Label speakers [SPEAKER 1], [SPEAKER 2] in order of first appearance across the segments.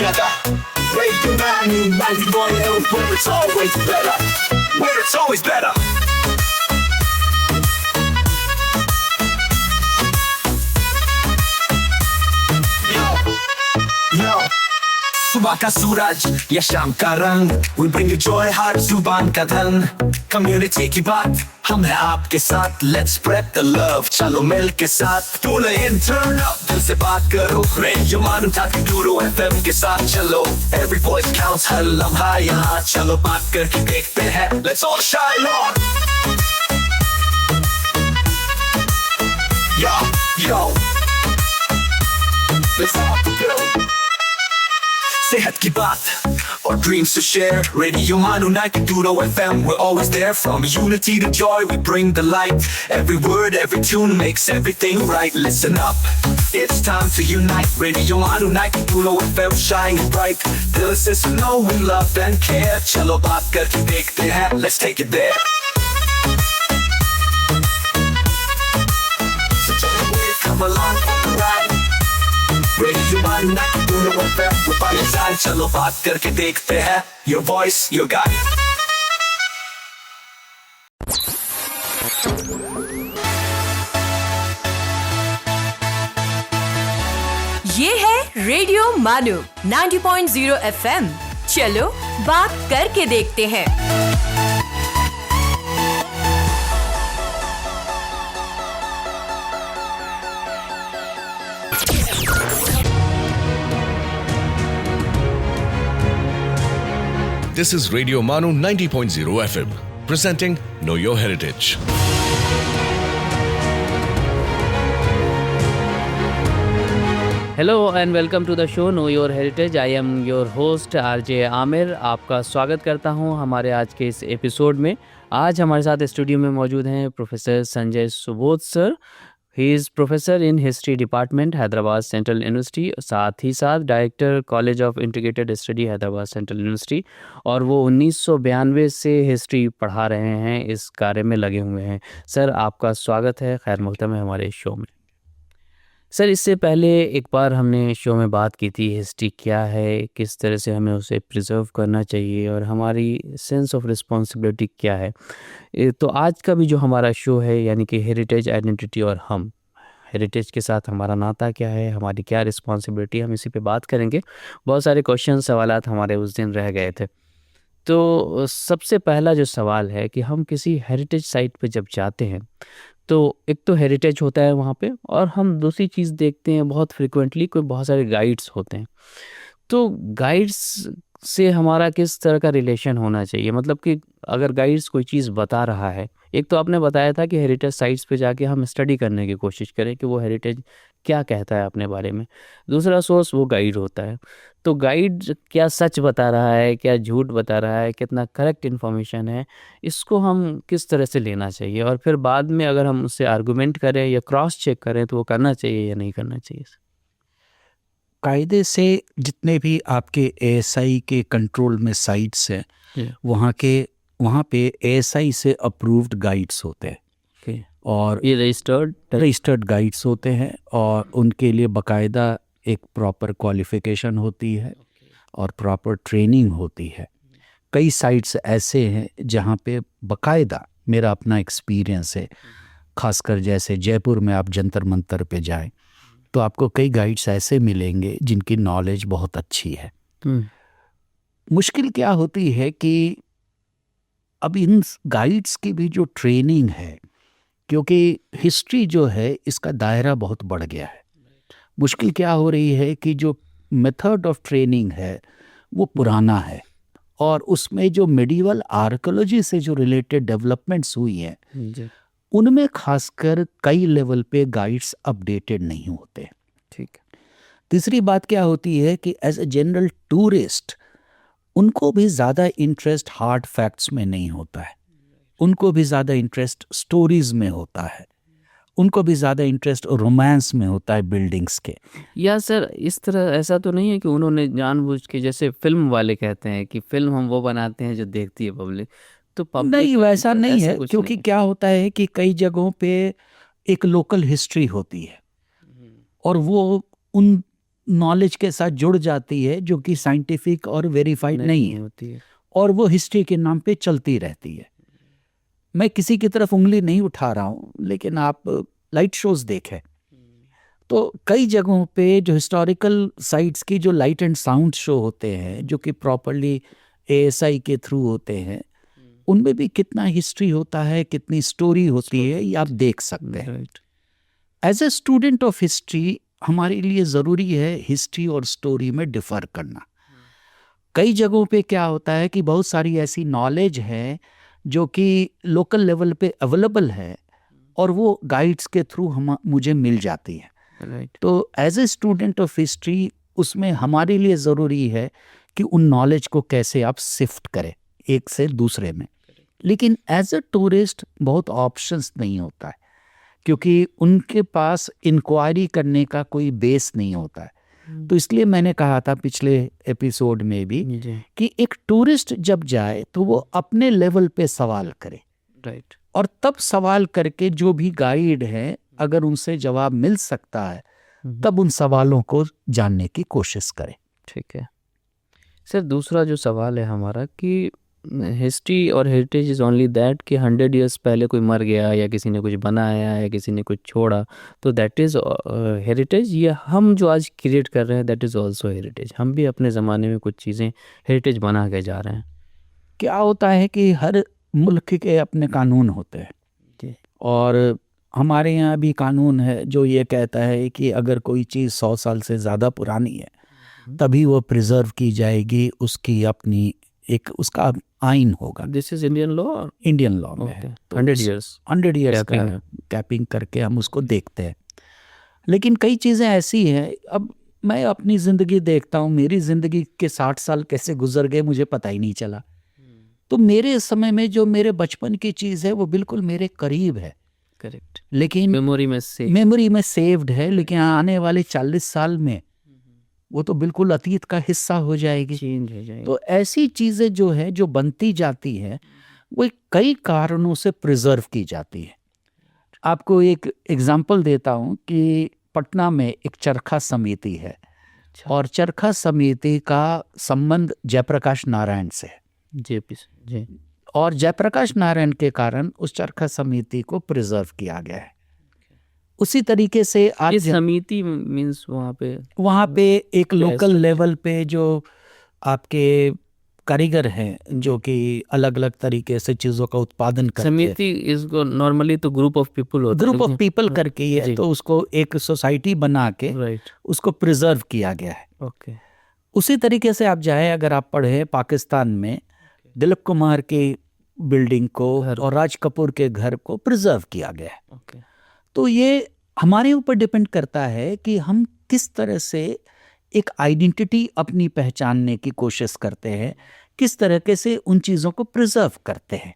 [SPEAKER 1] together. Radio Manu 91, where it's always better. Where it's always better. Yo, सुबह का सूरज या शाम का रंग, we bring you joy हर जुबान का धन. Community की बात हम हैं आपके साथ, let's spread the love, चलो मिल के साथ. Tune in, turn up, दिल से बात करो. Radio Manu 92 FM के साथ चलो. Every voice counts, हर लम्हा यहाँ. चलो बात करके देखते हैं, let's all shine on. Yo, let's all go. सेहत की बात और dreams to share. Radio Manu 92 FM, we're always there. From unity to joy, we bring the light. Every word, every tune makes everything right. Listen up, it's time to unite. Radio Manu 92 FM, shining bright. Dill se suno, we love and care. चलो बात करके देखते हैं, let's take it there. So come along for the ride. Radio Manu 92 FM, we're by your side. चलो बात करके देखते हैं. Your voice, your guide.
[SPEAKER 2] ये है रेडियो मानू 90.0 FM. चलो बात करके देखते हैं.
[SPEAKER 3] This is Radio Manu 90.0 FM, presenting Know Your Heritage.
[SPEAKER 4] Hello and welcome to the show Know Your Heritage. I am your host RJ Aamir. आपका स्वागत करता हूं हमारे आज के इस एपिसोड में. आज हमारे साथ स्टूडियो में मौजूद हैं professor Sanjay Subodh sir. He is professor in history department Hyderabad central university, साथ ही साथ director college of integrated study Hyderabad central university, और वो 1992 से हिस्ट्री पढ़ा रहे हैं, इस कार्य में लगे हुए हैं. सर आपका स्वागत है, खैर मकदम है हमारे शो में. सर इससे पहले एक बार हमने शो में बात की थी हिस्ट्री क्या है, किस तरह से हमें उसे प्रिजर्व करना चाहिए और हमारी सेंस ऑफ रिस्पॉन्सिबिलिटी क्या है. तो आज का भी जो हमारा शो है यानी कि हेरिटेज, आइडेंटिटी और हम, हेरिटेज के साथ हमारा नाता क्या है, हमारी क्या रिस्पॉन्सिबिलिटी, हम इसी पे बात करेंगे. बहुत सारे क्वेश्चन सवालात हमारे उस दिन रह गए थे. तो सबसे पहला जो सवाल है कि हम किसी हेरिटेज साइट पे जब जाते हैं तो एक तो हेरिटेज होता है वहाँ पे, और हम दूसरी चीज़ देखते हैं बहुत फ्रिक्वेंटली कोई बहुत सारे गाइड्स होते हैं. तो गाइड्स से हमारा किस तरह का रिलेशन होना चाहिए, मतलब कि अगर गाइड्स कोई चीज़ बता रहा है, एक तो आपने बताया था कि हेरिटेज साइट्स पे जाके हम स्टडी करने की कोशिश करें कि वो हेरिटेज क्या कहता है अपने बारे में. दूसरा सोर्स वो गाइड होता है. तो गाइड क्या सच बता रहा है, क्या झूठ बता रहा है, कितना करेक्ट इन्फॉर्मेशन है, इसको हम किस तरह से लेना चाहिए, और फिर बाद में अगर हम उससे आर्गूमेंट करें या क्रॉस चेक करें तो वो करना चाहिए या नहीं करना चाहिए.
[SPEAKER 5] कायदे से जितने भी आपके एएसआई के कंट्रोल में साइट्स हैं वहाँ पे एएसआई से अप्रूव्ड गाइड्स होते हैं, और
[SPEAKER 4] ये रजिस्टर्ड
[SPEAKER 5] गाइड्स होते हैं, और उनके लिए बाकायदा एक प्रॉपर क्वालिफिकेशन होती है और प्रॉपर ट्रेनिंग होती है. कई साइट्स ऐसे हैं जहाँ पे बाकायदा, मेरा अपना एक्सपीरियंस है, खासकर जैसे जयपुर में आप जंतर मंतर पे जाएं तो आपको कई गाइड्स ऐसे मिलेंगे जिनकी नॉलेज बहुत अच्छी है. मुश्किल क्या होती है कि अब इन गाइड्स की भी जो ट्रेनिंग है, क्योंकि हिस्ट्री जो है इसका दायरा बहुत बढ़ गया है. मुश्किल क्या हो रही है कि जो मेथड ऑफ ट्रेनिंग है वो पुराना है, और उसमें जो मेडिवल आर्कियोलॉजी से जो रिलेटेड डेवलपमेंट्स हुई हैं उनमें खासकर कई लेवल पे गाइड्स अपडेटेड नहीं होते.
[SPEAKER 4] ठीक.
[SPEAKER 5] तीसरी बात क्या होती है कि एज ए जनरल टूरिस्ट उनको भी ज़्यादा इंटरेस्ट हार्ड फैक्ट्स में नहीं होता है, उनको भी ज़्यादा इंटरेस्ट स्टोरीज में होता है, उनको भी ज़्यादा इंटरेस्ट रोमांस में होता है बिल्डिंग्स के.
[SPEAKER 4] या सर इस तरह ऐसा तो नहीं है कि उन्होंने जानबूझ के, जैसे फिल्म वाले कहते हैं कि फिल्म हम वो बनाते हैं जो देखती है पब्लिक, तो पब्लिक
[SPEAKER 5] नहीं, वैसा नहीं है,
[SPEAKER 4] कुछ
[SPEAKER 5] क्योंकि
[SPEAKER 4] नहीं.
[SPEAKER 5] क्या होता है कि कई जगहों पे एक लोकल हिस्ट्री होती है और वो उन नॉलेज के साथ जुड़ जाती है जो कि साइंटिफिक और वेरीफाइड नहीं है,
[SPEAKER 4] होती है।
[SPEAKER 5] और वो हिस्ट्री के नाम पे चलती रहती है। मैं किसी की तरफ उंगली नहीं उठा रहा हूँ, लेकिन आप लाइट शोज देखें तो कई जगहों पे जो हिस्टोरिकल साइट्स की जो लाइट एंड साउंड शो होते हैं जो कि प्रॉपरली ASI के थ्रू होते हैं, उनमें भी कितना हिस्ट्री होता है, कितनी स्टोरी होती है, ये आप देख सकते हैं।
[SPEAKER 4] Right.
[SPEAKER 5] As a student of history हमारे लिए ज़रूरी है हिस्ट्री और स्टोरी में डिफ़र करना। कई जगहों पे क्या होता है कि बहुत सारी ऐसी नॉलेज है जो कि लोकल लेवल पे अवेलेबल है और वो गाइड्स के थ्रू मुझे मिल जाती है।
[SPEAKER 4] राइट।
[SPEAKER 5] तो as a student of history उसमें हमारे लिए ज़रूरी है कि उन नॉलेज को कैसे आप शिफ्ट करें एक से दूसरे में। लेकिन एज ए टूरिस्ट बहुत ऑप्शंस नहीं होता है, क्योंकि उनके पास इंक्वायरी करने का कोई बेस नहीं होता है। तो इसलिए मैंने कहा था पिछले एपिसोड में भी
[SPEAKER 4] जी।
[SPEAKER 5] कि एक टूरिस्ट जब जाए तो वो अपने लेवल पे सवाल करे,
[SPEAKER 4] राइट।
[SPEAKER 5] और तब सवाल करके जो भी गाइड है अगर उनसे जवाब मिल सकता है तब उन सवालों को जानने की कोशिश करें।
[SPEAKER 4] ठीक है सर, दूसरा जो सवाल है हमारा कि हिस्ट्री और हेरिटेज इज़ ओनली दैट कि 100 ईयर्स पहले कोई मर गया या किसी ने कुछ बनाया या किसी ने कुछ छोड़ा तो दैट इज़ हेरिटेज, या हम जो आज क्रिएट कर रहे हैं दैट इज़ ऑल्सो हेरिटेज? हम भी अपने ज़माने में कुछ चीज़ें हेरिटेज बना के जा रहे हैं।
[SPEAKER 5] क्या होता है कि हर मुल्क के अपने कानून होते हैं
[SPEAKER 4] जी।
[SPEAKER 5] और हमारे यहाँ भी कानून है जो ये कहता है कि अगर कोई चीज़ 100 साल से ज़्यादा पुरानी है तभी वो प्रिजर्व की जाएगी, उसकी अपनी एक उसका आइन होगा।
[SPEAKER 4] This is Indian law.
[SPEAKER 5] Indian law में है। तो
[SPEAKER 4] 100 ईयर्स
[SPEAKER 5] 100 ईयर्स का
[SPEAKER 4] Capping।
[SPEAKER 5] कैपिंग करके हम उसको देखते हैं। लेकिन कई चीज़ें ऐसी हैं, अब मैं अपनी ज़िंदगी देखता हूँ, मेरी ज़िंदगी के 60 साल कैसे गुजर गए मुझे पता ही नहीं चला। तो मेरे समय में जो मेरे बचपन की चीज़ है वो बिल्कुल मेरे करीब है,
[SPEAKER 4] करेक्ट,
[SPEAKER 5] लेकिन
[SPEAKER 4] मेमोरी में से
[SPEAKER 5] मेमोरी में सेव्ड है, लेकिन आने वाले 40 साल में वो तो बिल्कुल अतीत का हिस्सा हो जाएगी।
[SPEAKER 4] चेंज हो जाएगी।
[SPEAKER 5] तो ऐसी चीज़ें जो है जो बनती जाती हैं वो कई कारणों से प्रिजर्व की जाती है। आपको एक एग्जांपल देता हूँ कि पटना में एक चरखा समिति है और चरखा समिति का संबंध जयप्रकाश नारायण से है
[SPEAKER 4] जी।
[SPEAKER 5] और जयप्रकाश नारायण के कारण उस चरखा समिति को प्रिजर्व किया गया है। उसी तरीके से
[SPEAKER 4] ये
[SPEAKER 5] आज
[SPEAKER 4] समिति मीन्स वहाँ पे
[SPEAKER 5] एक लोकल लेवल पे जो आपके कारीगर हैं जो कि अलग अलग तरीके से चीज़ों का उत्पादन करते हैं,
[SPEAKER 4] समिति इसको नॉर्मली तो ग्रुप ऑफ पीपल होता है।
[SPEAKER 5] ग्रुप ऑफ पीपल करके ही है,
[SPEAKER 4] जी।
[SPEAKER 5] तो उसको एक सोसाइटी बना के
[SPEAKER 4] राइट।
[SPEAKER 5] उसको प्रिजर्व किया गया है।
[SPEAKER 4] ओके।
[SPEAKER 5] उसी तरीके से आप जाए, अगर आप पढ़े पाकिस्तान में दिलीप कुमार की बिल्डिंग को और राज कपूर के घर को प्रिजर्व किया गया है।
[SPEAKER 4] ओके।
[SPEAKER 5] तो ये हमारे ऊपर डिपेंड करता है कि हम किस तरह से एक आइडेंटिटी अपनी पहचानने की कोशिश करते हैं, किस तरीके से उन चीज़ों को प्रिजर्व करते हैं।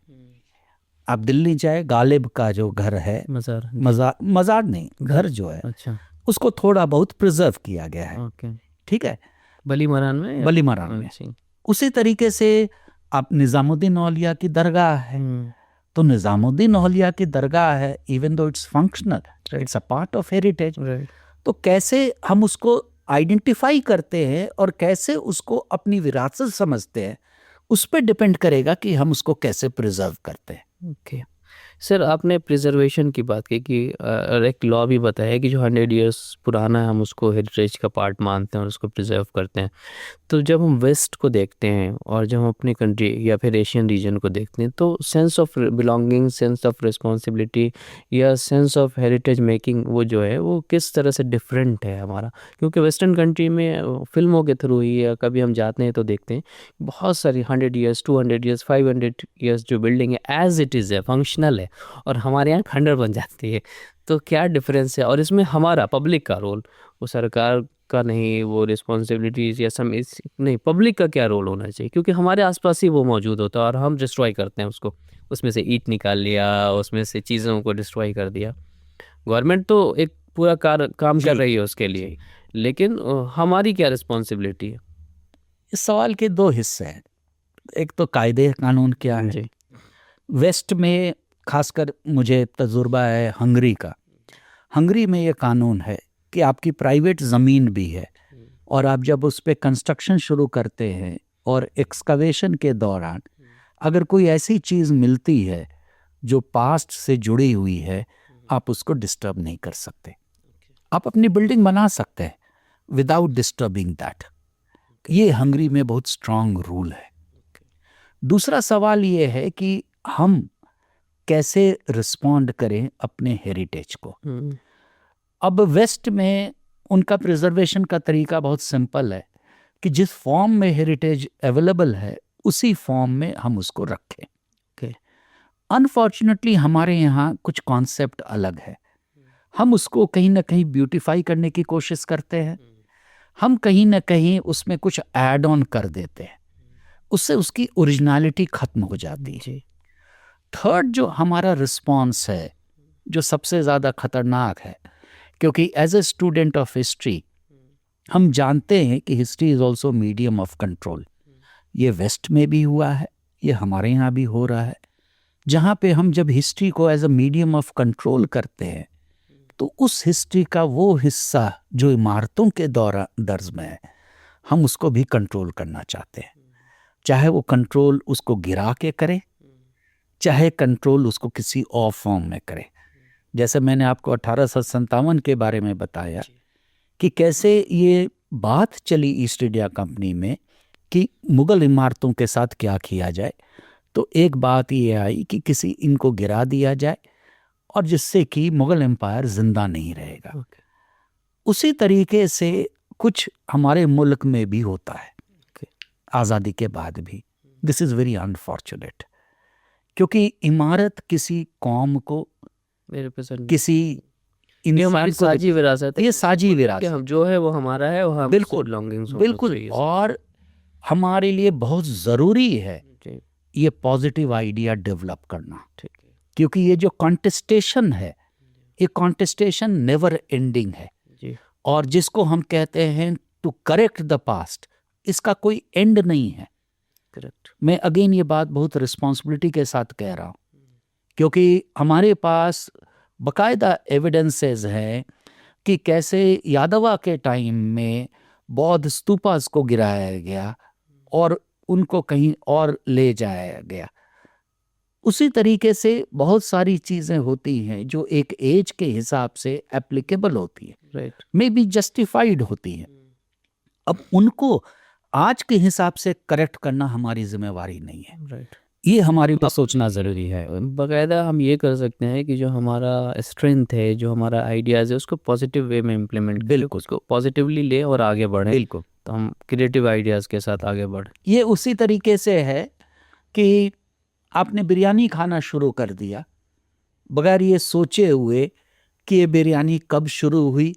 [SPEAKER 5] आप दिल्ली जाए, गालिब का जो घर है, मज़ार नहीं, घर जो है,
[SPEAKER 4] अच्छा,
[SPEAKER 5] उसको थोड़ा बहुत प्रिजर्व किया गया है।
[SPEAKER 4] ओके।
[SPEAKER 5] ठीक है,
[SPEAKER 4] बलीमारान में।
[SPEAKER 5] उसी तरीके से आप निज़ामुद्दीन औलिया की दरगाह है, तो निज़ामुद्दीन औलिया की दरगाह है, even though it's functional, it's a part of heritage. तो कैसे हम उसको आइडेंटिफाई करते हैं और कैसे उसको अपनी विरासत समझते हैं, उस पर डिपेंड करेगा कि हम उसको कैसे प्रिजर्व करते हैं।
[SPEAKER 4] ओके सर, आपने प्रिजर्वेशन की बात की कि एक लॉ भी बताया कि जो 100 इयर्स पुराना है हम उसको हेरिटेज का पार्ट मानते हैं और उसको प्रिजर्व करते हैं। तो जब हम वेस्ट को देखते हैं और जब हम अपनी कंट्री या फिर एशियन रीजन को देखते हैं तो sense of belonging, sense of responsibility या सेंस ऑफ हेरिटेज मेकिंग वो जो है वो किस तरह से डिफरेंट है हमारा? क्योंकि वेस्टर्न कंट्री में फिल्मों के थ्रू ही या कभी हम जाते हैं तो देखते हैं बहुत सारी 100 ईयर्स, 200 ईयर्स, 500 ईयर्स जो बिल्डिंग है एज इट इज़ है, फंक्शनल है, और हमारे यहाँ खंडर बन जाती है। तो क्या डिफरेंस है? और इसमें हमारा पब्लिक का रोल, वो सरकार का नहीं, वो रिस्पॉन्सिबिलिटीज या सम नहीं, पब्लिक का क्या रोल होना चाहिए? क्योंकि हमारे आसपास ही वो मौजूद होता है और हम डिस्ट्रॉय करते हैं उसको, उसमें से ईंट निकाल लिया, उसमें से चीज़ों को डिस्ट्रॉय कर दिया। गवर्नमेंट तो एक पूरा काम कर रही है उसके लिए, लेकिन हमारी क्या रिस्पॉन्सिबिलिटी है?
[SPEAKER 5] इस सवाल के दो हिस्से हैं। एक तो कायदे कानून क्या है
[SPEAKER 4] जी।
[SPEAKER 5] वेस्ट में, खासकर मुझे तजुर्बा है हंगरी का। हंगरी में ये कानून है कि आपकी प्राइवेट ज़मीन भी है और आप जब उस पे कंस्ट्रक्शन शुरू करते हैं और एक्सकवेशन के दौरान अगर कोई ऐसी चीज़ मिलती है जो पास्ट से जुड़ी हुई है, आप उसको डिस्टर्ब नहीं कर सकते। आप अपनी बिल्डिंग बना सकते हैं विदाउट डिस्टर्बिंग दैट। ये हंगरी में बहुत स्ट्रांग रूल है। दूसरा सवाल ये है कि हम कैसे रिस्पॉन्ड करें अपने हेरिटेज को। अब वेस्ट में उनका प्रिजर्वेशन का तरीका बहुत सिंपल है कि जिस फॉर्म में हेरिटेज अवेलेबल है उसी फॉर्म में हम उसको रखें। अनफॉर्चुनेटली हमारे यहाँ कुछ कॉन्सेप्ट अलग है। हम उसको कहीं ना कहीं ब्यूटीफाई करने की कोशिश करते हैं, हम कहीं ना कहीं उसमें कुछ ऐड ऑन कर देते हैं, उससे उसकी ओरिजिनलिटी खत्म हो जाती है। थर्ड जो हमारा रिस्पॉन्स है, जो सबसे ज़्यादा खतरनाक है, क्योंकि as a student of history हम जानते हैं कि history is also medium of control. ये वेस्ट में भी हुआ है, ये हमारे यहाँ भी हो रहा है। जहाँ पे हम जब हिस्ट्री को as a medium of control करते हैं तो उस हिस्ट्री का वो हिस्सा जो इमारतों के दर्ज में है, हम उसको भी कंट्रोल करना चाहते हैं। चाहे वो कंट्रोल उसको गिरा के करे, चाहे कंट्रोल उसको किसी और फॉर्म में करे। जैसे मैंने आपको 1857 के बारे में बताया कि कैसे ये बात चली ईस्ट इंडिया कंपनी में कि मुग़ल इमारतों के साथ क्या किया जाए, तो एक बात ये आई कि किसी इनको गिरा दिया जाए और जिससे कि मुग़ल एम्पायर जिंदा नहीं रहेगा। उसी तरीके से कुछ हमारे मुल्क में भी होता है आज़ादी के बाद भी। दिस इज़ वेरी अनफॉर्चुनेट, क्योंकि इमारत किसी कौम को, किसी
[SPEAKER 4] ये हमारी साझी विरासत है।
[SPEAKER 5] ये साझी विरासत
[SPEAKER 4] हम जो है वो हमारा है, वो हम
[SPEAKER 5] बिल्कुल
[SPEAKER 4] belongings होना
[SPEAKER 5] बिल्कुल।
[SPEAKER 4] चाहिए।
[SPEAKER 5] और हमारे लिए बहुत ज़रूरी है ये पॉजिटिव आइडिया डेवलप करना, क्योंकि ये जो कॉन्टेस्टेशन है, ये कॉन्टेस्टेशन नेवर एंडिंग है। और जिसको हम कहते हैं टू करेक्ट द पास्ट, इसका कोई एंड नहीं है। करेक्ट। मैं अगेन ये बात बहुत रिस्पॉन्सिबिलिटी के साथ कह रहा हूँ, क्योंकि हमारे पास बाकायदा एविडेंसेस हैं कि कैसे यादवा के टाइम में बौद्ध स्तूपास को गिराया गया और उनको कहीं और ले जाया गया। उसी तरीके से बहुत सारी चीज़ें होती हैं जो एक एज के हिसाब से एप्लीकेबल होती है, राइट, मे बी जस्टिफाइड होती है। अब उनको आज के हिसाब से करेक्ट करना हमारी जिम्मेवारी नहीं है, राइट। ये हमारे पास सोचना ज़रूरी है।
[SPEAKER 4] बाकायदा हम ये कर सकते हैं कि जो हमारा स्ट्रेंथ है, जो हमारा आइडियाज़ है, उसको पॉजिटिव वे में इम्प्लीमेंट, बिल्कुल उसको पॉजिटिवली ले और आगे बढ़ें। बिल्कुल, तो हम क्रिएटिव आइडियाज़ के साथ आगे बढ़ें।
[SPEAKER 5] ये उसी तरीके से है कि आपने बिरयानी खाना शुरू कर दिया बगैर ये सोचे हुए कि ये बिरयानी कब शुरू हुई,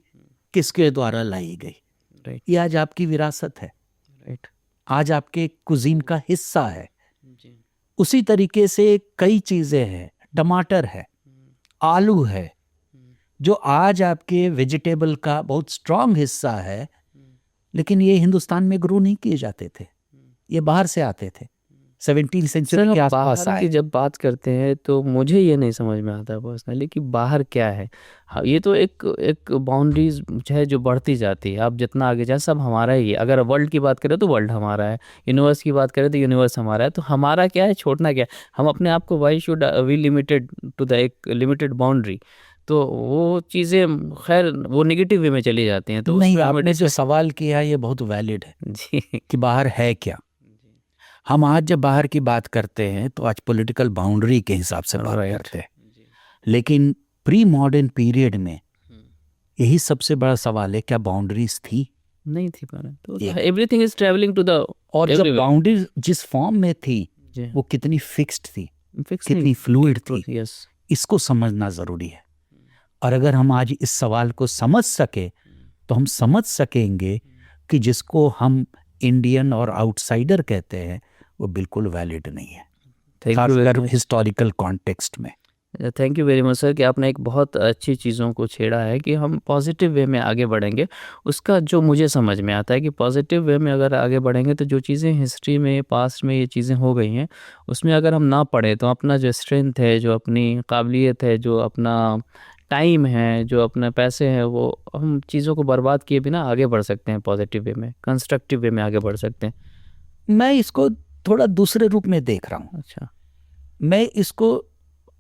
[SPEAKER 5] किसके द्वारा लाई गई, राइट। ये आज आपकी विरासत है, राइट, आज आपके कुजीन का हिस्सा है। उसी तरीके से कई चीज़ें हैं, टमाटर है, आलू है, जो आज आपके वेजिटेबल का बहुत स्ट्रांग हिस्सा है, लेकिन ये हिंदुस्तान में ग्रो नहीं किए जाते थे, ये बाहर से आते थे। 17वीं सेंचुरी के आसपास
[SPEAKER 4] बाहर की जब बात करते हैं तो मुझे ये नहीं समझ में आता पर्सनली कि बाहर क्या है। हाँ, ये तो एक बाउंड्रीज है जो बढ़ती जाती है। आप जितना आगे जाए सब हमारा ही है। अगर वर्ल्ड की बात करें तो वर्ल्ड हमारा है, यूनिवर्स की बात करें तो यूनिवर्स हमारा है। तो हमारा क्या है, छोड़ना क्या है। हम अपने आप को why should we limited to the एक लिमिटेड बाउंड्री। तो वो चीज़ें खैर वो नेगेटिव वे में चली जाती हैं। तो
[SPEAKER 5] नहीं, आपने जो सवाल किया ये बहुत वैलिड है
[SPEAKER 4] जी
[SPEAKER 5] कि बाहर है क्या। हम आज जब बाहर की बात करते हैं तो आज पॉलिटिकल बाउंड्री के हिसाब से बात करते हैं, लेकिन प्री मॉडर्न पीरियड में यही सबसे बड़ा सवाल है, क्या बाउंड्रीज थी?
[SPEAKER 4] नहीं थी। तो everything is travelling to the,
[SPEAKER 5] और जब बाउंड्रीज जिस फॉर्म में थी वो कितनी फिक्स्ड थी, कितनी फ्लूइड थी, इसको समझना ज़रूरी है। और अगर हम आज इस सवाल को समझ सके तो हम समझ सकेंगे कि जिसको हम इंडियन और आउटसाइडर कहते हैं वो बिल्कुल वैलिड नहीं है, खासकर हिस्टोरिकल कॉन्टेक्स्ट में।
[SPEAKER 4] Thank you very much sir कि आपने एक बहुत अच्छी चीज़ों को छेड़ा है कि हम पॉजिटिव वे में आगे बढ़ेंगे। उसका जो मुझे समझ में आता है कि पॉजिटिव वे में अगर आगे बढ़ेंगे तो जो चीज़ें हिस्ट्री में पास्ट में ये चीज़ें हो गई हैं उसमें अगर हम ना पढ़ें तो अपना जो स्ट्रेंथ है, जो अपनी काबिलियत है, जो अपना टाइम है, जो अपने पैसे हैं, वो हम चीज़ों को बर्बाद किए बिना आगे बढ़ सकते हैं, पॉजिटिव वे में, कंस्ट्रक्टिव वे में आगे बढ़ सकते हैं।
[SPEAKER 5] मैं इसको थोड़ा दूसरे रूप में देख रहा हूँ।
[SPEAKER 4] अच्छा।
[SPEAKER 5] मैं इसको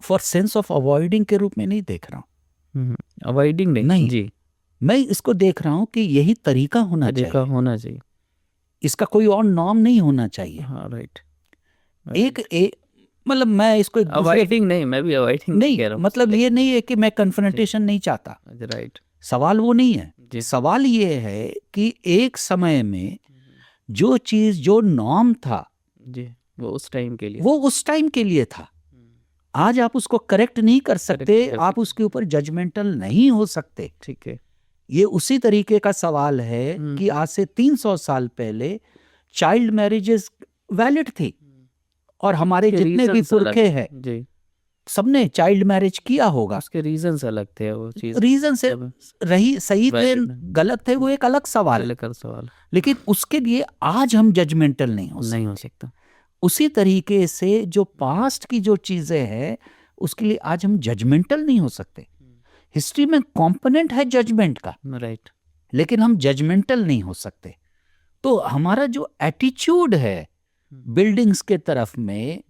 [SPEAKER 5] फॉर सेंस ऑफ अवॉइडिंग के रूप में नहीं देख रहा हूँ।
[SPEAKER 4] अवॉइडिंग नहीं जी,
[SPEAKER 5] मैं इसको देख रहा हूँ कि यही तरीका होना
[SPEAKER 4] तरीका
[SPEAKER 5] चाहिए,
[SPEAKER 4] होना चाहिए।
[SPEAKER 5] इसका कोई और नॉर्म नहीं होना चाहिए।
[SPEAKER 4] हाँ, राइट।
[SPEAKER 5] एक मतलब मैं इसको
[SPEAKER 4] अवॉइडिंग नहीं, मैं भी अवॉइडिंग
[SPEAKER 5] नहीं
[SPEAKER 4] कह रहा हूँ।
[SPEAKER 5] मतलब ये नहीं है कि मैं कन्फ्रंटेशन नहीं चाहता,
[SPEAKER 4] राइट
[SPEAKER 5] सवाल वो नहीं है।
[SPEAKER 4] जी।
[SPEAKER 5] सवाल ये है कि एक समय में जो चीज जो नॉर्म था
[SPEAKER 4] जी, वो उस टाइम के लिए,
[SPEAKER 5] वो उस टाइम के लिए था। आज आप उसको करेक्ट नहीं कर सकते,
[SPEAKER 4] कर
[SPEAKER 5] आप उसके ऊपर जजमेंटल नहीं हो सकते।
[SPEAKER 4] ठीक है।
[SPEAKER 5] ये उसी तरीके का सवाल है कि आज से 300 साल पहले चाइल्ड मैरिजेस वैलिड थी और हमारे
[SPEAKER 4] उसके
[SPEAKER 5] जितने भी
[SPEAKER 4] reasons अलग
[SPEAKER 5] पुरखे हैं
[SPEAKER 4] जी,
[SPEAKER 5] सबने चाइल्ड मैरिज किया होगा।
[SPEAKER 4] उसके रीजंस अलग थे, वो चीज
[SPEAKER 5] रीजन से
[SPEAKER 4] जब
[SPEAKER 5] रही सही थे
[SPEAKER 4] Valid है।
[SPEAKER 5] गलत थे वो एक अलग सवाल है,
[SPEAKER 4] पहले कर सवाल
[SPEAKER 5] लेकिन उसके लिए आज हम जजमेंटल नहीं हो सकते।
[SPEAKER 4] नहीं हो सकता।
[SPEAKER 5] उसी तरीके से जो पास्ट की जो चीजें हैं उसके लिए आज हम जजमेंटल नहीं हो सकते। हिस्ट्री में कंपोनेंट है जजमेंट का,
[SPEAKER 4] राइट।
[SPEAKER 5] लेकिन हम जजमेंटल नहीं हो सकते। तो हमारा जो एटीट्यूड है बिल्डिंग्स के तरफ में,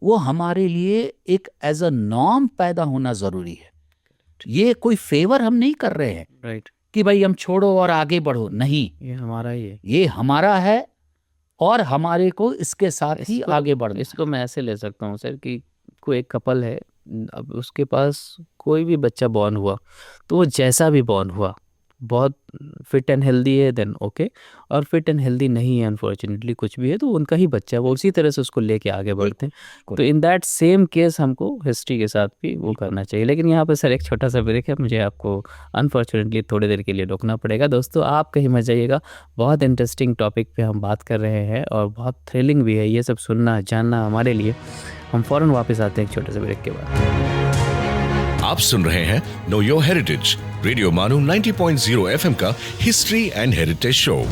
[SPEAKER 5] वो हमारे लिए एक एज अ नॉर्म पैदा होना जरूरी है। ये कोई फेवर हम नहीं कर रहे हैं
[SPEAKER 4] राइट,
[SPEAKER 5] कि भाई हम छोड़ो और आगे बढ़ो, नहीं,
[SPEAKER 4] ये हमारा ही है।
[SPEAKER 5] ये हमारा है और हमारे को इसके साथ ही
[SPEAKER 4] इसको-
[SPEAKER 5] आगे बढ़ना है।
[SPEAKER 4] इसको मैं ऐसे ले सकता हूँ सर कि कोई एक कपल है, अब उसके पास कोई भी बच्चा बॉर्न हुआ तो वो जैसा भी बॉर्न हुआ, बहुत फिट एंड हेल्दी है देन ओके, और फिट एंड हेल्दी नहीं है अनफॉर्चुनेटली कुछ भी है, तो उनका ही बच्चा है, वो उसी तरह से उसको लेके आगे बढ़ते हैं। तो इन दैट सेम केस हमको हिस्ट्री के साथ भी वो करना चाहिए। लेकिन यहाँ पे सर एक छोटा सा ब्रेक है, मुझे आपको अनफॉर्चुनेटली थोड़ी देर के लिए रोकना पड़ेगा। दोस्तों आप कहीं मत जाइएगा, बहुत इंटरेस्टिंग टॉपिक पे हम बात कर रहे हैं और बहुत थ्रिलिंग भी है ये सब सुनना जानना हमारे लिए। हम फ़ौरन वापस आते हैं एक छोटे से ब्रेक के बाद।
[SPEAKER 3] आप सुन रहे हैं नो योर हेरिटेज, रेडियो मानू 90.0 एफएम का history and heritage show.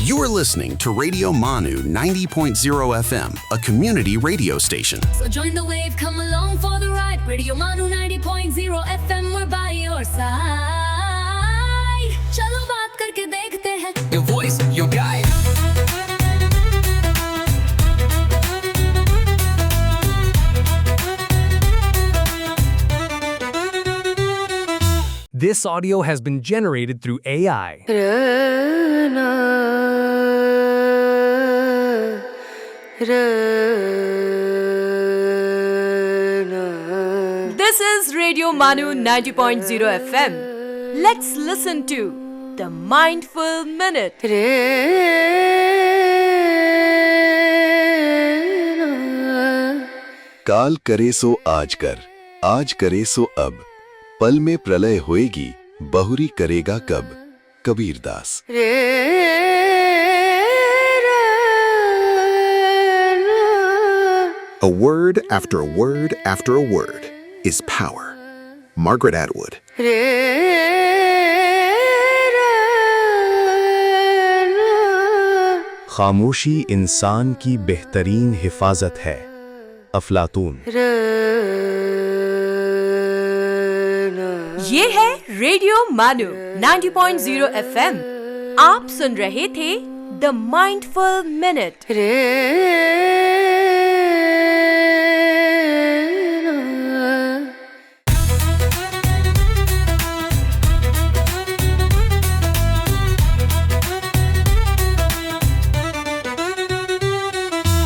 [SPEAKER 6] You are listening to Radio Manu 90.0 FM, a community radio station.
[SPEAKER 7] So join the wave, come along for the ride. Radio Manu 90.0 FM, we're by your side. चलो बात करके देखते हैं.
[SPEAKER 1] Your voice, your guide.
[SPEAKER 8] This audio has been generated through AI.
[SPEAKER 2] This is Radio Manu 90.0 FM. Let's listen to the Mindful Minute.
[SPEAKER 6] काल करे सो आज कर, आज करे सो अब, पल में प्रलय होएगी, बहुरी करेगा कब। Kabirdas. A word after a word after a word is power. Margaret Atwood. खामोशी इंसान की बेहतरीन हिफाजत है। अफलातून।
[SPEAKER 2] ये है रेडियो मानू 90.0 FM। आप सुन रहे थे the mindful minute.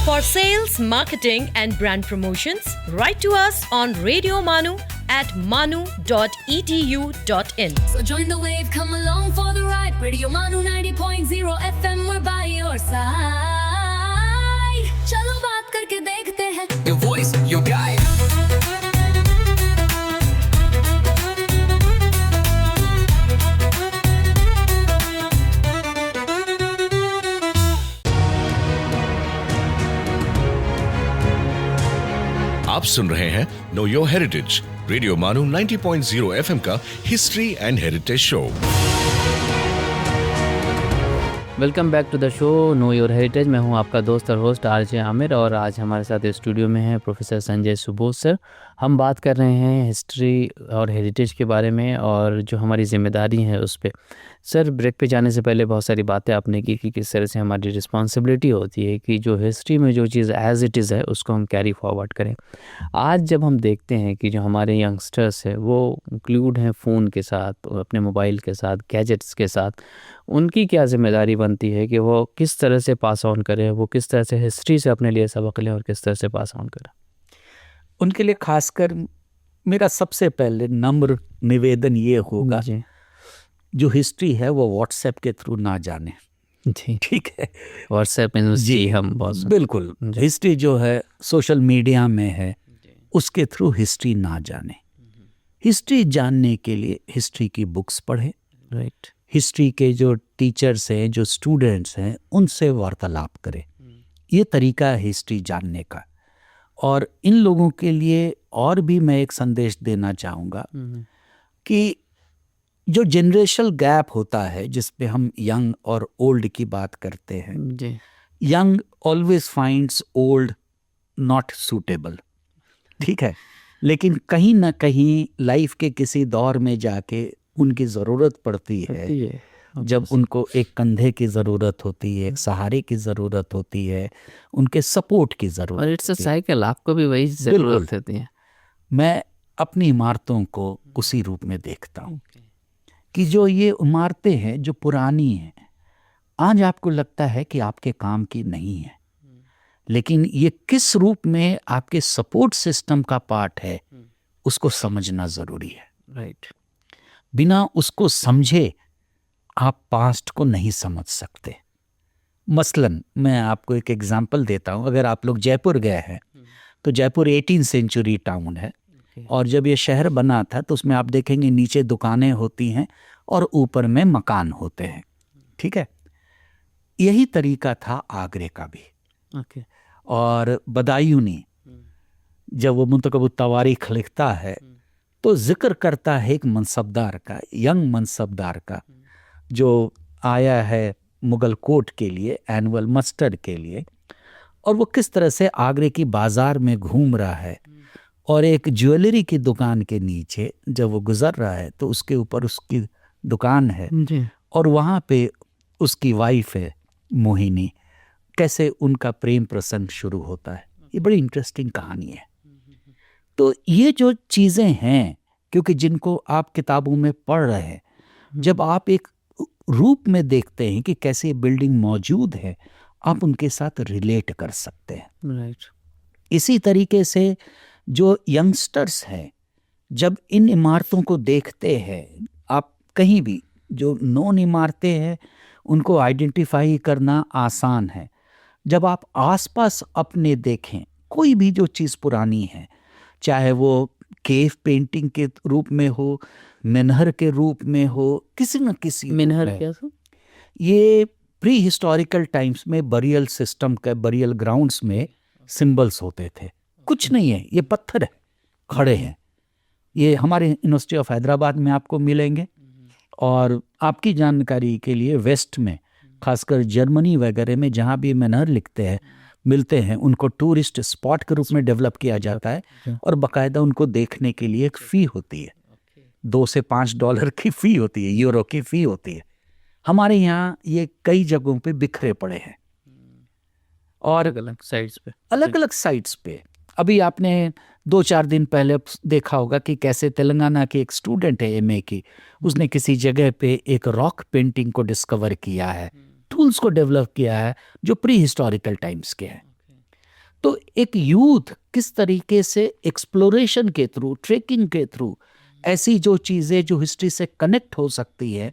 [SPEAKER 2] For sales, marketing and brand promotions, write to us on Radio Manu at manu.edu.in.
[SPEAKER 7] So join the wave, come along for the ride. Radio Manu 90.0 FM, we're by your side. चलो बात करके देखते हैं.
[SPEAKER 1] Your voice, your guide.
[SPEAKER 3] आप सुन रहे हैं no your heritage, radio मानू 90.0 FM का history and heritage show.
[SPEAKER 4] Welcome back to the show know your heritage. मैं हूं आपका दोस्त और होस्ट आरजे आमिर और आज हमारे साथ स्टूडियो में हैं प्रोफेसर संजय सुबोध सर। हम बात कर रहे हैं हिस्ट्री और हेरिटेज के बारे में और जो हमारी जिम्मेदारी है उस पे। सर, ब्रेक पे जाने से पहले बहुत सारी बातें आपने की कि किस तरह से हमारी रिस्पॉन्सिबिलिटी होती है कि जो हिस्ट्री में जो चीज़ एज इट इज़ है उसको हम कैरी फॉरवर्ड करें। आज जब हम देखते हैं कि जो हमारे यंगस्टर्स है वो इंक्लूड हैं फ़ोन के साथ, अपने मोबाइल के साथ, गैजेट्स के साथ, उनकी क्या जिम्मेदारी बनती है कि वो किस तरह से पास ऑन करें, वो किस तरह से हिस्ट्री से अपने लिए सबक लें और किस तरह से पास ऑन करें?
[SPEAKER 5] उनके लिए खासकर मेरा सबसे पहले नम्र निवेदन ये होगा
[SPEAKER 4] जी
[SPEAKER 5] जो हिस्ट्री है वो व्हाट्सएप के थ्रू ना जाने।
[SPEAKER 4] जी,
[SPEAKER 5] ठीक है,
[SPEAKER 4] व्हाट्सएप जी हम बहुत
[SPEAKER 5] बिल्कुल। हिस्ट्री जो है सोशल मीडिया में है, उसके थ्रू हिस्ट्री ना जाने। हिस्ट्री जानने के लिए हिस्ट्री की बुक्स पढ़ें,
[SPEAKER 4] राइट,
[SPEAKER 5] हिस्ट्री के जो टीचर्स हैं, जो स्टूडेंट्स हैं, उनसे वार्तालाप करें। ये तरीका है हिस्ट्री जानने का। और इन लोगों के लिए और भी मैं एक संदेश देना चाहूँगा कि जो जनरेशनल गैप होता है जिस पे हम यंग और ओल्ड की बात करते हैं,
[SPEAKER 4] जी
[SPEAKER 5] young always finds old not suitable, ठीक है, लेकिन कहीं ना कहीं लाइफ के किसी दौर में जाके उनकी ज़रूरत पड़ती है जब उनको एक कंधे की ज़रूरत होती है, एक सहारे की ज़रूरत होती है, उनके सपोर्ट की ज़रूरत।
[SPEAKER 4] और इट्स अ साइकिल, आपको भी वही ज़रूरत होती है।
[SPEAKER 5] मैं अपनी इमारतों को उसी रूप में देखता हूँ कि जो ये इमारतें हैं जो पुरानी हैं, आज आपको लगता है कि आपके काम की नहीं है, लेकिन ये किस रूप में आपके सपोर्ट सिस्टम का पार्ट है उसको समझना ज़रूरी है।
[SPEAKER 4] राइट,
[SPEAKER 5] बिना उसको समझे आप पास्ट को नहीं समझ सकते। मसलन मैं आपको एक एग्जांपल देता हूँ। अगर आप लोग जयपुर गए हैं तो जयपुर 18th सेंचुरी टाउन है और जब ये शहर बना था तो उसमें आप देखेंगे नीचे दुकानें होती हैं और ऊपर में मकान होते हैं, ठीक है। यही तरीका था आगरे का भी।
[SPEAKER 4] ओके,
[SPEAKER 5] और बदायूनी जब वो मुंतखब तवारीख लिखता है तो जिक्र करता है एक मनसबदार का, यंग मनसबदार का, जो आया है मुगल कोर्ट के लिए एनुअल मस्टर के लिए, और वो किस तरह से आगरे की बाजार में घूम रहा है और एक ज्वेलरी की दुकान के नीचे जब वो गुजर रहा है तो उसके ऊपर उसकी दुकान है
[SPEAKER 4] जी
[SPEAKER 5] और वहाँ पे उसकी वाइफ है मोहिनी, कैसे उनका प्रेम प्रसंग शुरू होता है। ये बड़ी इंटरेस्टिंग कहानी है। तो ये जो चीज़ें हैं, क्योंकि जिनको आप किताबों में पढ़ रहे हैं, जब आप एक रूप में देखते हैं कि कैसे ये बिल्डिंग मौजूद है, आप उनके साथ रिलेट कर सकते हैं।
[SPEAKER 4] राइट,
[SPEAKER 5] इसी तरीके से जो यंगस्टर्स हैं जब इन इमारतों को देखते हैं, आप कहीं भी जो नॉन इमारतें हैं उनको आइडेंटिफाई करना आसान है। जब आप आसपास अपने देखें कोई भी जो चीज़ पुरानी है, चाहे वो केव पेंटिंग के रूप में हो, मिनहर के रूप में हो, किसी न किसी
[SPEAKER 4] मिनहर
[SPEAKER 5] में।
[SPEAKER 4] क्या सर?
[SPEAKER 5] ये प्री हिस्टोरिकल टाइम्स में बरियल सिस्टम के बरियल ग्राउंड्स में सिंबल्स होते थे। कुछ नहीं है, ये पत्थर है, खड़े हैं। ये हमारे यूनिवर्सिटी ऑफ हैदराबाद में आपको मिलेंगे। और आपकी जानकारी के लिए वेस्ट में, खासकर जर्मनी वगैरह में जहाँ भी मिनहर लिखते हैं मिलते हैं, उनको टूरिस्ट स्पॉट के रूप में डेवलप किया जाता है और बाकायदा उनको देखने के लिए एक फ़ी होती है। $2 से $5 की फ़ी होती है, यूरो की फ़ी होती है। हमारे यहाँ ये कई जगहों पे बिखरे पड़े हैं और
[SPEAKER 4] अलग अलग साइड्स पे।
[SPEAKER 5] अलग अलग साइट्स पे। अभी आपने 2-4 दिन पहले देखा होगा कि कैसे तेलंगाना की एक स्टूडेंट है एमए की, उसने किसी जगह पे एक रॉक पेंटिंग को डिस्कवर किया है, टूल्स को डेवलप किया है जो प्री हिस्टोरिकल टाइम्स के हैं। तो एक यूथ किस तरीके से एक्सप्लोरेशन के थ्रू, ट्रेकिंग के थ्रू ऐसी जो चीज़ें जो हिस्ट्री से कनेक्ट हो सकती है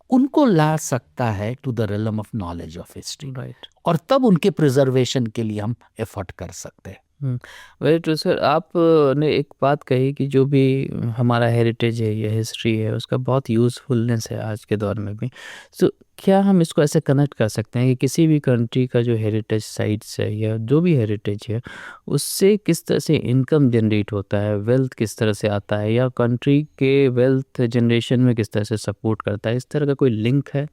[SPEAKER 5] उनको ला सकता है to the realm of knowledge of history.
[SPEAKER 4] Right,
[SPEAKER 5] और तब उनके प्रिजर्वेशन के लिए हम एफर्ट कर सकते हैं।
[SPEAKER 4] Very true sir. आपने एक बात कही कि जो भी हमारा हेरिटेज है या हिस्ट्री है उसका बहुत यूज़फुलनेस है आज के दौर में भी। सो क्या हम इसको ऐसे कनेक्ट कर सकते हैं कि किसी भी कंट्री का जो हेरिटेज साइट्स है या जो भी हेरिटेज है उससे किस तरह से इनकम जनरेट होता है, वेल्थ किस तरह से आता है, या कंट्री के वेल्थ जनरेशन में किस तरह से सपोर्ट करता है, इस तरह का कोई लिंक है?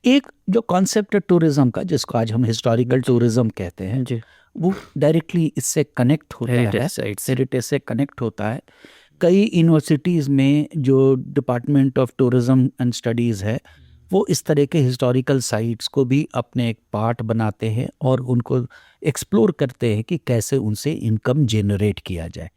[SPEAKER 5] एक जो कॉन्सेप्ट है टूरिज्म का, जिसको आज हम हिस्टोरिकल टूरिज्म कहते हैं,
[SPEAKER 4] जी।
[SPEAKER 5] वो डायरेक्टली इससे कनेक्ट होता
[SPEAKER 4] हेरिटेज
[SPEAKER 5] है,
[SPEAKER 4] साइट्स।
[SPEAKER 5] हेरिटेज से कनेक्ट होता है। कई यूनिवर्सिटीज़ में जो department of tourism and studies है वो इस तरह के हिस्टोरिकल साइट्स को भी अपने एक पार्ट बनाते हैं और उनको एक्सप्लोर करते हैं कि कैसे उनसे इनकम जनरेट किया जाए।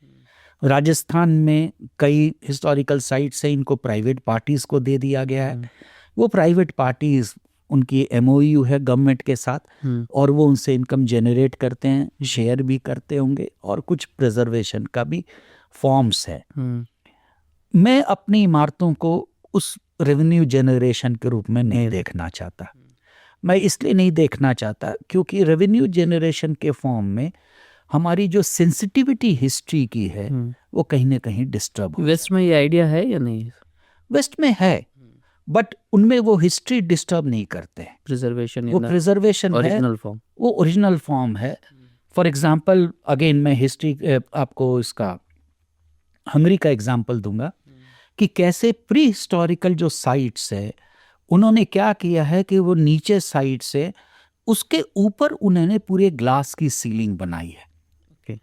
[SPEAKER 5] राजस्थान में कई हिस्टोरिकल साइट्स हैं, इनको प्राइवेट पार्टीज़ को दे दिया गया है। वो प्राइवेट पार्टीज़, उनकी MOU है गवर्नमेंट के साथ और वो उनसे इनकम जनरेट करते हैं, शेयर भी करते होंगे और कुछ प्रिजर्वेशन का भी फॉर्म्स है। मैं अपनी इमारतों को उस रेवेन्यू जनरेशन के रूप में नहीं देखना चाहता। मैं इसलिए नहीं देखना चाहता क्योंकि रेवेन्यू जनरेशन के फॉर्म में हमारी जो सेंसिटिविटी हिस्ट्री की है वो कहीं ना कहीं डिस्टर्ब हो।
[SPEAKER 4] वेस्ट में ये आइडिया है या नहीं?
[SPEAKER 5] वेस्ट में है बट उनमें वो हिस्ट्री डिस्टर्ब नहीं करते हैं।
[SPEAKER 4] प्रिजर्वेशन,
[SPEAKER 5] वो प्रिजर्वेशन है,
[SPEAKER 4] ओरिजिनल फॉर्म,
[SPEAKER 5] वो ओरिजिनल फॉर्म है। फॉर एग्जांपल अगेन मैं हिस्ट्री आपको इसका हंगरी का एग्जांपल दूंगा कि कैसे प्री हिस्टोरिकल जो साइट्स है उन्होंने क्या किया है कि वो नीचे साइड से उसके ऊपर उन्होंने पूरे ग्लास की सीलिंग बनाई है।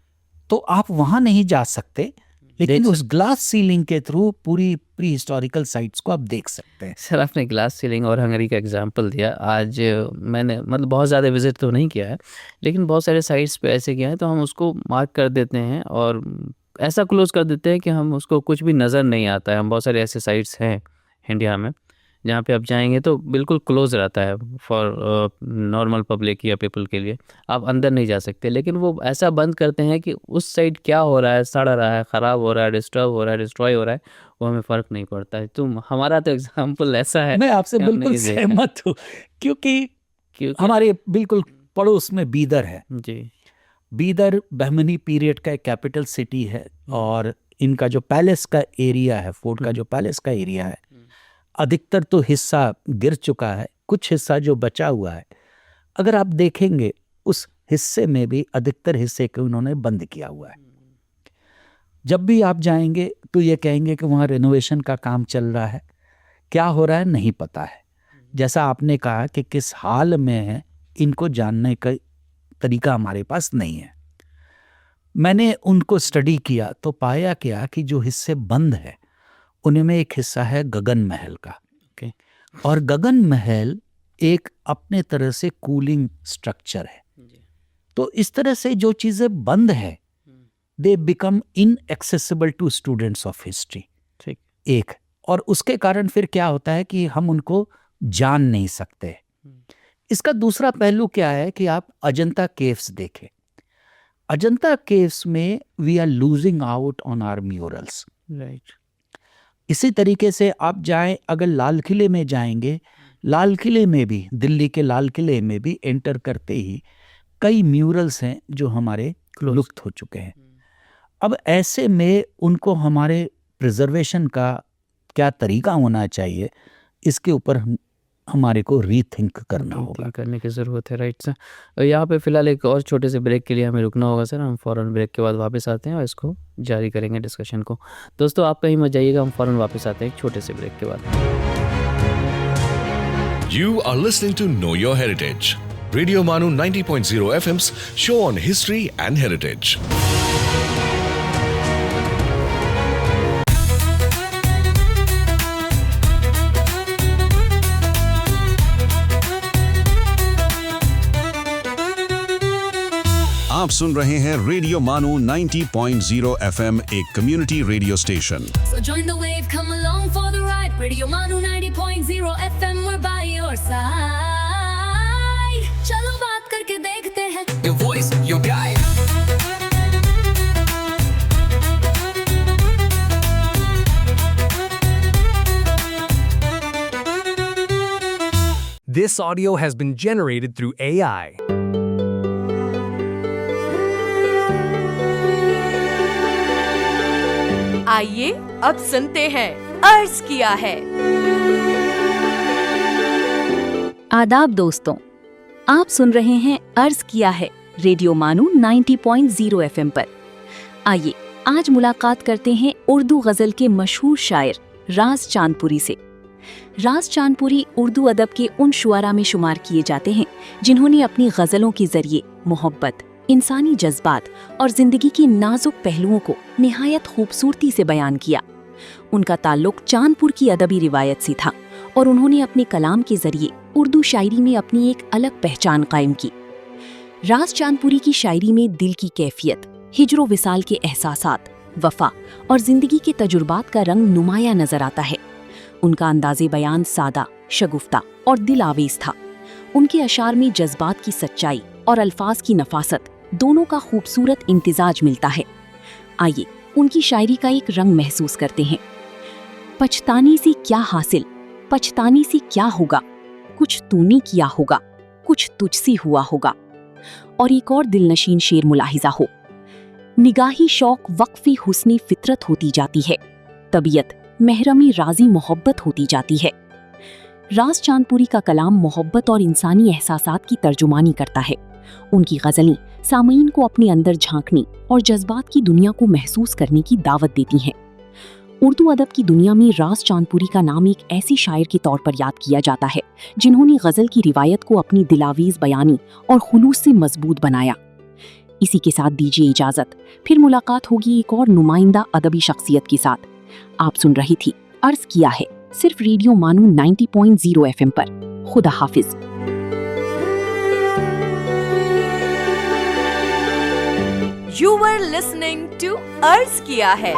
[SPEAKER 5] तो आप वहां नहीं जा सकते लेकिन उस ग्लास सीलिंग के थ्रू पूरी प्री हिस्टोरिकल साइट्स को आप देख सकते हैं।
[SPEAKER 4] सर आपने ग्लास सीलिंग और हंगरी का एग्जांपल दिया। आज मैंने मतलब बहुत ज़्यादा विजिट तो नहीं किया है लेकिन बहुत सारे साइट्स पे ऐसे किया है तो हम उसको मार्क कर देते हैं और ऐसा क्लोज कर देते हैं कि हम उसको कुछ भी नज़र नहीं आता है। हम बहुत सारे ऐसे साइट्स हैं इंडिया में जहाँ पे आप जाएंगे तो बिल्कुल क्लोज रहता है फॉर नॉर्मल पब्लिक या पीपल के लिए, आप अंदर नहीं जा सकते। लेकिन वो ऐसा बंद करते हैं कि उस साइड क्या हो रहा है, सड़ रहा है, ख़राब हो रहा है, डिस्टर्ब हो रहा है, डिस्ट्रॉय हो रहा है, वो हमें फ़र्क नहीं पड़ता है। तो हमारा तो एग्जाम्पल ऐसा है।
[SPEAKER 5] मैं आपसे
[SPEAKER 4] कि हमने
[SPEAKER 5] बिल्कुल
[SPEAKER 4] ये देखा।
[SPEAKER 5] सहमत हूँ क्योंकि हमारे बिल्कुल पड़ोस में बीदर है।
[SPEAKER 4] जी।
[SPEAKER 5] बीदर बहमनी पीरियड का एक कैपिटल सिटी है और इनका जो पैलेस का एरिया है, फोर्ट का जो पैलेस का एरिया है, अधिकतर तो हिस्सा गिर चुका है, कुछ हिस्सा जो बचा हुआ है अगर आप देखेंगे उस हिस्से में भी अधिकतर हिस्से को उन्होंने बंद किया हुआ है। जब भी आप जाएंगे तो ये कहेंगे कि वहाँ रेनोवेशन का काम चल रहा है, क्या हो रहा है नहीं पता है। जैसा आपने कहा कि किस हाल में है इनको जानने का तरीका हमारे पास नहीं है। मैंने उनको स्टडी किया तो पाया क्या कि जो हिस्से बंद है उनमें एक हिस्सा है गगन महल का। और गगन महल एक अपने तरह से कूलिंग स्ट्रक्चर है। तो इस तरह से जो चीज़ें बंद है they become inaccessible to students of history.
[SPEAKER 4] ठीक।
[SPEAKER 5] एक और उसके कारण फिर क्या होता है कि हम उनको जान नहीं सकते। इसका दूसरा पहलू क्या है कि आप अजंता केव्स देखें। अजंता केव्स में we are losing out on our murals.
[SPEAKER 4] Right.
[SPEAKER 5] इसी तरीके से आप जाएं, अगर लाल किले में जाएंगे, लाल किले में भी, दिल्ली के लाल किले में भी एंटर करते ही कई म्यूरल्स हैं जो हमारे लुप्त हो चुके हैं। अब ऐसे में उनको हमारे प्रिजर्वेशन का क्या तरीका होना चाहिए, इसके ऊपर हमारे को रीथिंक करना होगा,
[SPEAKER 4] करने की ज़रूरत है। Right sir. यहाँ पे फ़िलहाल एक और छोटे से ब्रेक के लिए हमें रुकना होगा सर। हम फ़ौरन ब्रेक के बाद वापस आते हैं और इसको जारी करेंगे डिस्कशन को। दोस्तों आप कहीं मत जाइएगा, हम फ़ौरन वापस आते हैं एक छोटे से ब्रेक के बाद।
[SPEAKER 3] You are listening to Know Your Heritage, Radio Manu 90.0 FM's show on history and heritage.
[SPEAKER 9] आप सुन रहे हैं रेडियो मानू 90.0 FM, एक community radio station.
[SPEAKER 7] So join the wave, come along for the ride. Radio Manu 90.0 FM, we're by your side. चलो बात करके देखते हैं.
[SPEAKER 1] Your voice, your guide.
[SPEAKER 8] This audio has been generated through AI.
[SPEAKER 2] आइए अब सुनते हैं अर्ज किया है।
[SPEAKER 10] आदाब दोस्तों, आप सुन रहे हैं अर्ज किया है रेडियो मानू 90.0 एफएम पर। आइए आज मुलाकात करते हैं उर्दू गजल के मशहूर शायर राज चांदपुरी से। राज चांदपुरी उर्दू अदब के उन शुआरा में शुमार किए जाते हैं जिन्होंने अपनी गजलों के जरिए मोहब्बत, इंसानी जज्बात और जिंदगी के नाजुक पहलुओं को निहायत खूबसूरती से बयान किया। उनका ताल्लुक चांदपुर की अदबी रिवायत से था और उन्होंने अपने कलाम के जरिए उर्दू शायरी में अपनी एक अलग पहचान कायम की। राज चांदपुरी की शायरी में दिल की कैफियत, हिजरो विसाल के एहसासात, वफा और जिंदगी के तजुर्बात का रंग नुमाया नजर आता है। उनका अंदाज़े बयान सादा, शगुफ्ता और दिल आवेज था। उनके अशार में जज्बात की सच्चाई और अल्फाज की नफासत दोनों का खूबसूरत इम्तिजाज मिलता है। आइए उनकी शायरी का एक रंग महसूस करते हैं। पछताने से क्या हासिल, पछताने से क्या होगा, कुछ तूने किया होगा, कुछ तुझसे हुआ होगा। और एक और दिलनशीन शेर मुलाहिजा हो, निगाही शौक वक्फी हुस्नी फितरत होती जाती है, तबीयत महरमी राजी मोहब्बत होती जाती है। राज चांदपुरी का कलाम मोहब्बत और इंसानी एहसासात की तर्जुमानी करता है। उनकी गज़लें सामईन को अपने अंदर झांकने और जज्बात की दुनिया को महसूस करने की दावत देती हैं। उर्दू अदब की दुनिया में राज चांदपुरी का नाम एक ऐसी शायर के तौर पर याद किया जाता है जिन्होंने गज़ल की रिवायत को अपनी दिलावीज बयानी और खुलूस से मजबूत बनाया। इसी के साथ दीजिए इजाज़त, फिर मुलाकात होगी एक और नुमाइंदा अदबी शख्सियत के साथ। आप सुन रही थी अर्ज किया है सिर्फ रेडियो मानू 90.0 एफएम पर। खुदा हाफिज।
[SPEAKER 2] You were listening to अर्ज किया है।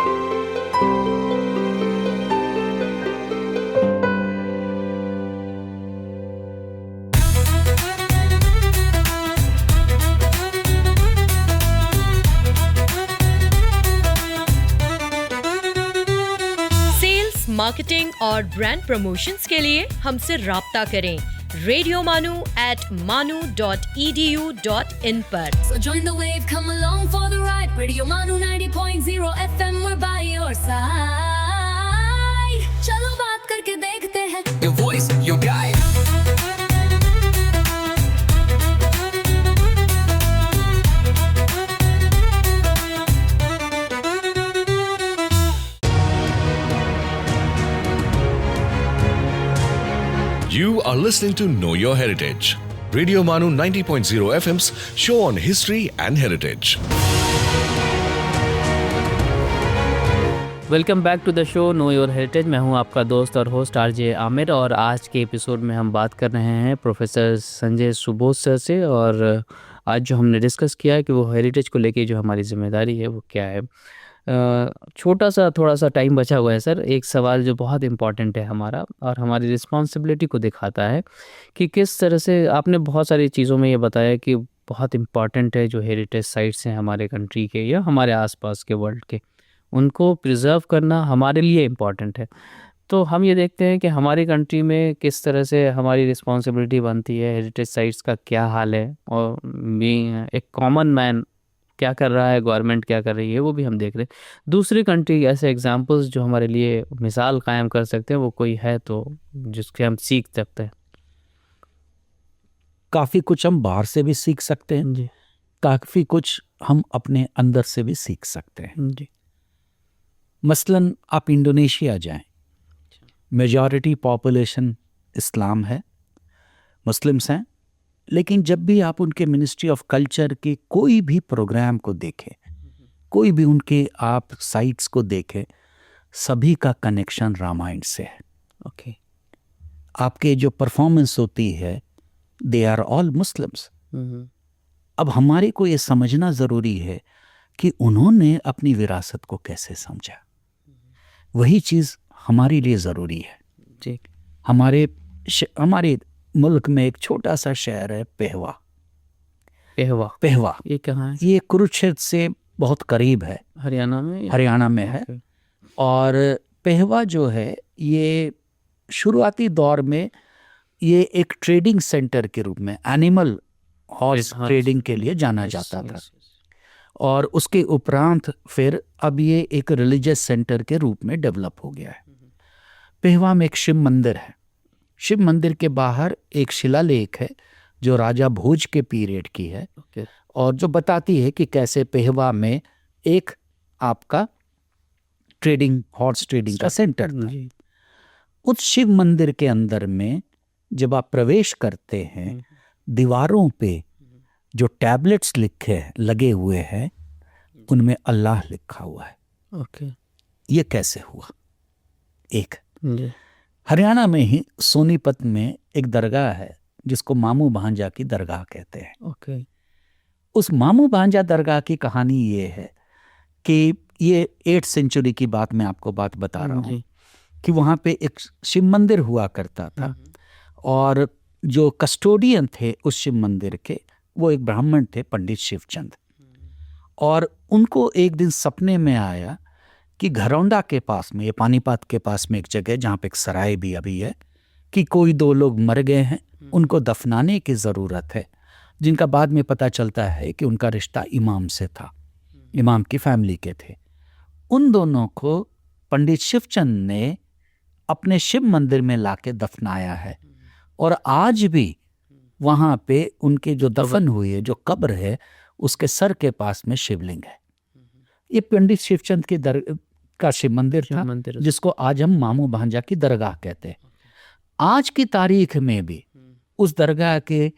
[SPEAKER 2] सेल्स, मार्केटिंग और ब्रांड प्रमोशंस के लिए हमसे राब्ता करें radiomanu@manu.edu.in पर।
[SPEAKER 7] So join the wave, come along for the ride. Radio Manu 90.0 FM, we're by your side. चलो बात करके देखते हैं।
[SPEAKER 1] Your voice, your guide.
[SPEAKER 3] You are listening to Know Your Heritage, Radio Manu 90.0 FM's show on history and heritage.
[SPEAKER 4] Welcome back to the show know your heritage. मैं हूं आपका दोस्त और होस्ट आरजे आमिर और आज के एपिसोड में हम बात कर रहे हैं प्रोफेसर संजय सुबोध सर से। और आज जो हमने डिस्कस किया है कि वो हेरिटेज को लेके जो हमारी जिम्मेदारी है वो क्या है। छोटा सा थोड़ा सा टाइम बचा हुआ है सर। एक सवाल जो बहुत इम्पॉर्टेंट है हमारा और हमारी रिस्पॉन्सिबिलिटी को दिखाता है कि किस तरह से आपने बहुत सारी चीज़ों में ये बताया कि बहुत इम्पॉर्टेंट है जो हेरिटेज साइट्स हैं हमारे कंट्री के या हमारे आसपास के वर्ल्ड के, उनको प्रिजर्व करना हमारे लिए इम्पॉर्टेंट है। तो हम ये देखते हैं कि हमारी कंट्री में किस तरह से हमारी रिस्पॉन्सिबिलिटी बनती है, हेरिटेज साइट्स का क्या हाल है और बीइंग एक कॉमन मैन क्या कर रहा है, गवर्नमेंट क्या कर रही है, वो भी हम देख रहे हैं। दूसरी कंट्री ऐसे एग्जांपल्स जो हमारे लिए मिसाल कायम कर सकते हैं वो कोई है तो जिसके हम सीख सकते हैं?
[SPEAKER 5] काफ़ी कुछ हम बाहर से भी सीख सकते हैं
[SPEAKER 4] जी
[SPEAKER 5] काफ़ी कुछ हम अपने अंदर से भी सीख सकते हैं
[SPEAKER 4] जी।
[SPEAKER 5] मसलन आप इंडोनेशिया जाएं, मेजॉरिटी पॉपुलेशन इस्लाम है, मुस्लिम्स हैं, लेकिन जब भी आप उनके मिनिस्ट्री ऑफ कल्चर के कोई भी प्रोग्राम को देखें, कोई भी उनके आप साइट्स को देखें, सभी का कनेक्शन रामायण से है।
[SPEAKER 4] ओके।
[SPEAKER 5] आपके जो परफॉर्मेंस होती है दे आर ऑल मुस्लिम्स। अब हमारे को ये समझना ज़रूरी है कि उन्होंने अपनी विरासत को कैसे समझा। वही चीज़ हमारे लिए ज़रूरी है
[SPEAKER 4] जी।
[SPEAKER 5] हमारे मुल्क में एक छोटा सा शहर है पेहवा। पेहवा
[SPEAKER 4] ये कहाँ है?
[SPEAKER 5] ये कुरुक्षेत्र से बहुत करीब है,
[SPEAKER 4] हरियाणा में?
[SPEAKER 5] हरियाणा में है। और पेहवा जो है ये शुरुआती दौर में ये एक ट्रेडिंग सेंटर के रूप में एनिमल हॉर्स ट्रेडिंग के लिए जाना जाता था। और उसके उपरांत फिर अब ये एक रिलीजियस सेंटर के रूप में डेवलप हो गया है। पेहवा में एक शिव मंदिर है। शिव मंदिर के बाहर एक शिलालेख है जो राजा भोज के पीरियड की है और जो बताती है कि कैसे पेहवा में एक आपका ट्रेडिंग, हॉर्स ट्रेडिंग का सेंटर था। उस शिव मंदिर के अंदर में जब आप प्रवेश करते हैं, दीवारों पे जो टैबलेट्स लगे हुए हैं उनमें अल्लाह लिखा हुआ है। ये कैसे हुआ? एक हरियाणा में ही सोनीपत में एक दरगाह है जिसको मामू भांजा की दरगाह कहते हैं। उस मामू भांजा दरगाह की कहानी ये है कि ये 8th सेंचुरी की बात मैं आपको बात बता रहा हूँ कि वहाँ पे एक शिव मंदिर हुआ करता था और जो कस्टोडियन थे उस शिव मंदिर के वो एक ब्राह्मण थे, पंडित शिवचंद। और उनको एक दिन सपने में आया कि घरौंडा के पास में, ये पानीपत के पास में एक जगह जहाँ पे एक सराय भी अभी है, कि कोई 2 लोग मर गए हैं, उनको दफनाने की ज़रूरत है, जिनका बाद में पता चलता है कि उनका रिश्ता इमाम से था, इमाम की फैमिली के थे। उन दोनों को पंडित शिवचंद ने अपने शिव मंदिर में लाके दफनाया है और आज भी वहाँ पे उनके जो दफन हुई है, जो कब्र है, उसके सर के पास में शिवलिंग है। ये पंडित शिवचंद का शिव मंदिर था जिसको आज हम मामू भांजा की दरगाह कहते हैं। आज की तारीख में भी उस दरगाह के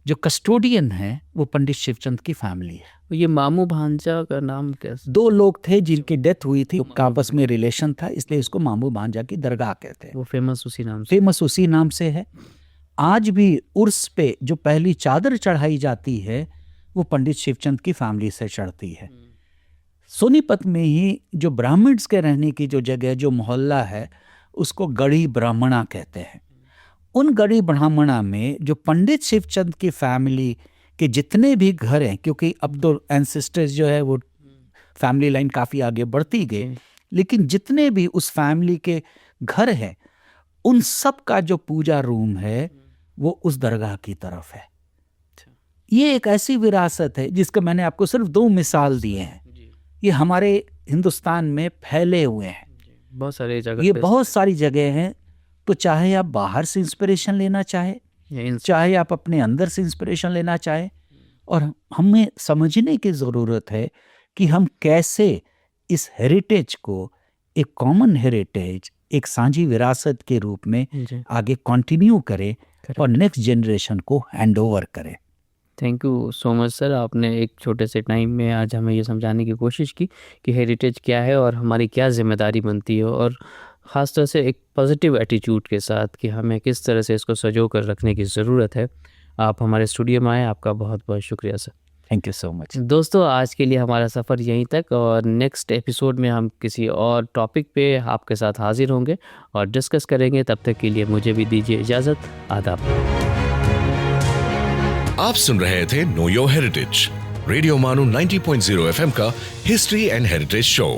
[SPEAKER 5] जो कस्टोडियन है वो पंडित शिवचंद की फैमिली है।
[SPEAKER 4] ये मामू भांजा का नाम कैसे?
[SPEAKER 5] 2 लोग थे जिनकी डेथ हुई थी, उनका आपस में रिलेशन था, इसलिए इसको मामू भांजा की दरगाह कहते हैं।
[SPEAKER 4] वो फेमस उसी नाम से है। आज भी उर्स पे जो पहली चादर चढ़ाई जाती है वो पंडित शिवचंद की फैमिली से चढ़ती है। सोनीपत में ही जो ब्राह्मण्स के रहने की जो जगह, जो मोहल्ला है, उसको गढ़ी ब्राह्मणा कहते हैं। उन गढ़ी ब्राह्मणा में जो पंडित शिवचंद की फैमिली के जितने भी घर हैं, क्योंकि अब तो एंसेस्टर्स जो है वो फैमिली लाइन काफ़ी आगे बढ़ती गई, लेकिन जितने भी उस फैमिली के घर हैं उन सब का जो पूजा रूम है वो उस दरगाह की तरफ है। ये एक ऐसी विरासत है जिसका मैंने आपको सिर्फ 2 मिसाल दिए हैं। ये हमारे हिंदुस्तान में फैले हुए हैं, बहुत सारी जगह,
[SPEAKER 5] ये बहुत सारी जगह हैं। तो चाहे आप बाहर से इंस्पिरेशन लेना चाहे आप अपने अंदर से इंस्पिरेशन लेना चाहे, और हमें समझने की ज़रूरत है कि हम कैसे इस हेरिटेज को एक कॉमन हेरिटेज, एक साझी विरासत के रूप में आगे कंटिन्यू करें और नेक्स्ट जनरेशन को हैंड ओवर करें।
[SPEAKER 4] Thank you so much sir, आपने एक छोटे से टाइम में आज हमें ये समझाने की कोशिश की कि हेरिटेज क्या है और हमारी क्या जिम्मेदारी बनती है, और ख़ास तरह से एक पॉजिटिव एटीट्यूड के साथ कि हमें किस तरह से इसको सजो कर रखने की ज़रूरत है। आप हमारे स्टूडियो में आए, आपका बहुत बहुत शुक्रिया sir.
[SPEAKER 5] Thank you so much.
[SPEAKER 4] दोस्तों, आज के लिए हमारा सफ़र यहीं तक, और नेक्स्ट एपिसोड में हम किसी और टॉपिक पे आपके साथ हाजिर होंगे और डिस्कस करेंगे। तब तक के लिए मुझे भी दीजिए इजाज़त। आदाब।
[SPEAKER 3] आप सुन रहे थे नो योर हेरिटेज, रेडियो मानू 90.0 FM का history and heritage show.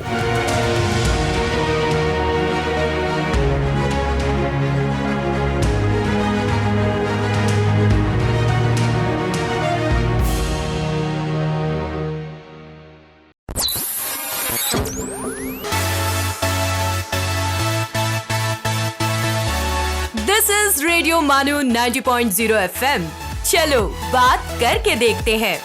[SPEAKER 2] This is radio मानू 90.0 FM। चलो बात करके देखते हैं।